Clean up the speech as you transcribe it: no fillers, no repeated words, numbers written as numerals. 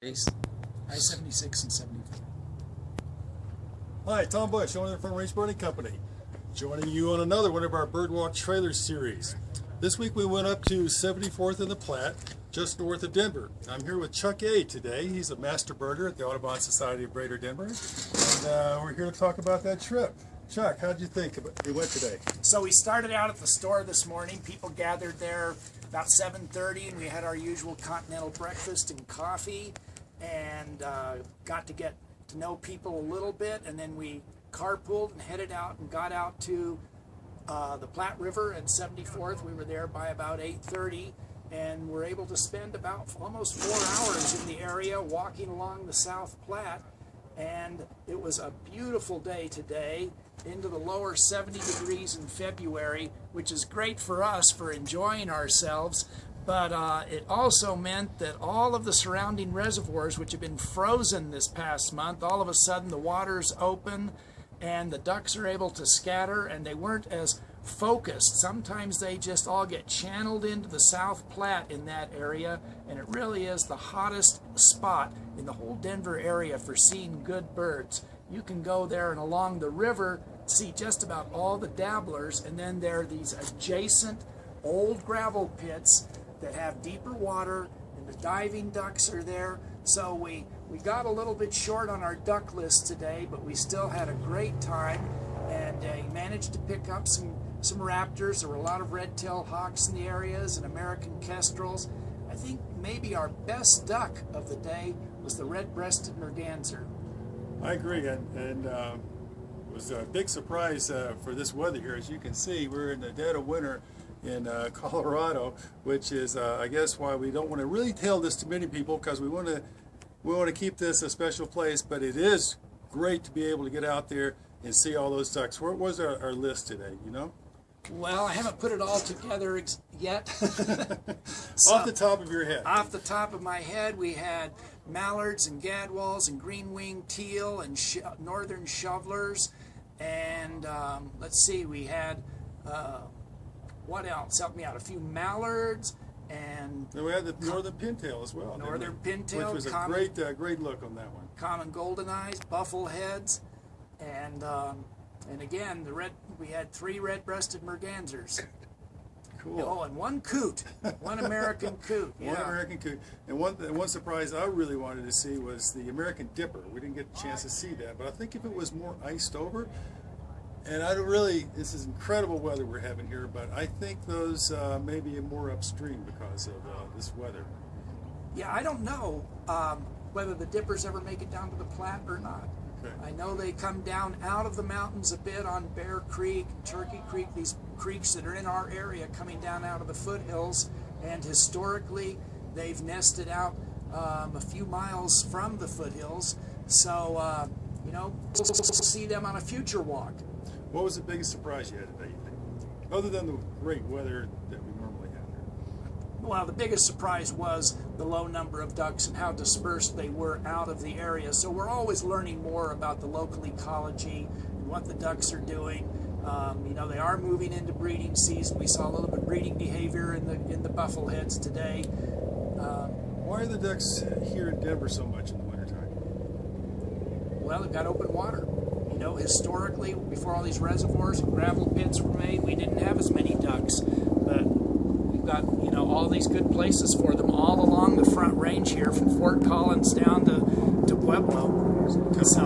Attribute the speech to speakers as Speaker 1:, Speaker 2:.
Speaker 1: I-76 and 74.
Speaker 2: Hi, Tom Bush, owner from Range Birding Company, joining you on another one of our Birdwalk trailer series. This week we went up to 74th and the Platte, just north of Denver. I'm here with Chuck A. today. He's a master birder at the Audubon Society of Greater Denver, and we're here to talk about that trip. Chuck, how'd you think it went today?
Speaker 1: So we started out at the store this morning. People gathered there about 7:30, and we had our usual continental breakfast and coffee, and got to get to know people a little bit, and then we carpooled and headed out and got out to the Platte River at 74th. We were there by about 8:30, and were able to spend about almost 4 hours in the area walking along the South Platte. And it was a beautiful day today, into the lower 70 degrees in February, which is great for us for enjoying ourselves. But it also meant that all of the surrounding reservoirs, which have been frozen this past month, all of a sudden the water's open and the ducks are able to scatter, and they weren't as focused. Sometimes they just all get channeled into the South Platte in that area, and it really is the hottest spot in the whole Denver area for seeing good birds. You can go there and along the river see just about all the dabblers, and then there are these adjacent old gravel pits that have deeper water, and the diving ducks are there. So we got a little bit short on our duck list today, but we still had a great time, and managed to pick up some raptors. There were a lot of red-tailed hawks in the areas and American kestrels. I think maybe our best duck of the day was the red-breasted merganser.
Speaker 2: I agree, and it was a big surprise for this weather here. As you can see, we're in the dead of winter in Colorado, which is I guess why we don't want to really tell this to many people, because we want to keep this a special place. But it is great to be able to get out there and see all those ducks. What was our list today, you know?
Speaker 1: Well, I haven't put it all together yet. So,
Speaker 2: off the top of your head.
Speaker 1: Off the top of my head, we had mallards and gadwalls and green-winged teal and northern shovelers, and let's see, we had what else? Help me out. A few mallards, and
Speaker 2: we had the northern pintail as well.
Speaker 1: Northern pintail,
Speaker 2: which was a great look on that one.
Speaker 1: Common golden eyes, buffleheads, and again we had 3 red-breasted mergansers.
Speaker 2: Cool.
Speaker 1: Oh, and 1 coot, 1 American coot. Yeah.
Speaker 2: 1 American coot. And one surprise I really wanted to see was the American dipper. We didn't get a chance to see that, but I think if it was more iced over, and this is incredible weather we're having here, but I think those may be more upstream because of this weather.
Speaker 1: Yeah, I don't know whether the dippers ever make it down to the Platte or not.
Speaker 2: Okay.
Speaker 1: I know they come down out of the mountains a bit on Bear Creek, Turkey Creek, these creeks that are in our area coming down out of the foothills, and historically they've nested out a few miles from the foothills, so you know, we'll see them on a future walk.
Speaker 2: What was the biggest surprise you had today, you think? Other than the great weather that we normally have here.
Speaker 1: Well, the biggest surprise was the low number of ducks and how dispersed they were out of the area. So we're always learning more about the local ecology and what the ducks are doing. You know, they are moving into breeding season. We saw a little bit of breeding behavior in the buffleheads today.
Speaker 2: Why are the ducks here in Denver so much in the wintertime?
Speaker 1: Well, they've got open water. You know, historically, before all these reservoirs and gravel pits were made, we didn't have as many ducks. But we've got, you know, all these good places for them all along the Front Range here, from Fort Collins down to Pueblo. So